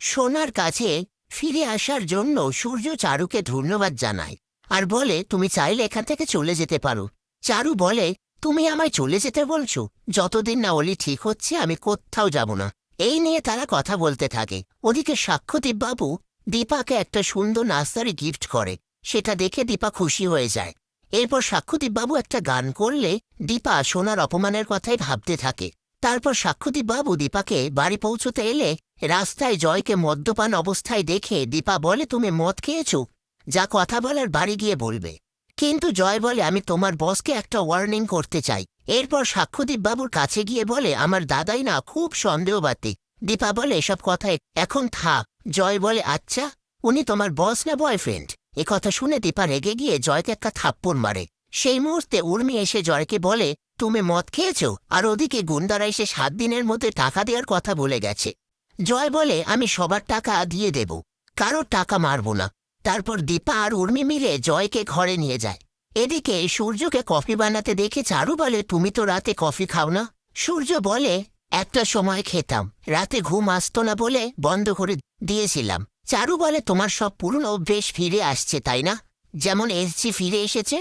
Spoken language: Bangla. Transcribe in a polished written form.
সোনার কাছে ফিরে আসার জন্য সূর্য চারুকে ধন্যবাদ জানায় আর বলে তুমি চাইলে এখান থেকে চলে যেতে পারো। চারু বলে তুমি আমায় চলে যেতে বলছো? যতদিন না অলি ঠিক হচ্ছে আমি কোথাও যাব না। এই নিয়ে তারা কথা বলতে থাকে। ওদিকে সাক্ষ্যদীপ বাবু দীপাকে একটা সুন্দর নার্সারি গিফট করে। সেটা দেখে দীপা খুশি হয়ে যায়। এরপর সাক্ষ্যদীপ বাবু একটা গান করলে দীপা সোনার অপমানের কথাই ভাবতে থাকে। তারপর সাক্ষ্যদীপ বাবু দীপাকে বাড়ি পৌঁছতে এলে রাস্তায় জয়কে মদ্যপান অবস্থায় দেখে দীপা বলে তুমি মদ খেয়েছ, যা কথা বলার বাড়ি গিয়ে বলবে। কিন্তু জয় বলে আমি তোমার বসকে একটা ওয়ার্নিং করতে চাই। এরপর সাক্ষ্যদীপ বাবুর কাছে গিয়ে বলে আমার দাদাই না খুব সন্দেহবাদী। দীপা বলে এসব কথায় এখন থাক। জয় বলে আচ্ছা, উনি তোমার বস না বয়ফ্রেন্ড? কথা শুনে দীপা রেগে গিয়ে জয়কে একটা থাপ্পড় মারে। সেই মুহূর্তে উর্মি এসে জয়কে বলে তুমি মদ খেয়েছ, আর ওদিকে গুন্ডারা এসে 7 দিনের মধ্যে টাকা দেওয়ার কথা বলে গেছে। জয় বলে আমি সবার টাকা দিয়ে দেব, কারোর টাকা মারব না। তারপর দীপা আর উর্মি মিলে জয়কে ঘরে নিয়ে যায়। এদিকে সূর্যকে কফি বানাতে দেখে চারু বলে তুমি তো রাতে কফি খাও না? সূর্য বলে একটা সময় খেতাম, রাতে ঘুম আসতো না বলে বন্ধ করে দিয়েছিলাম। চারু বলে তোমার সব পুরনো অভ্যেস ফিরে আসছে তাই না, যেমন এসজি ফিরে এসেছে।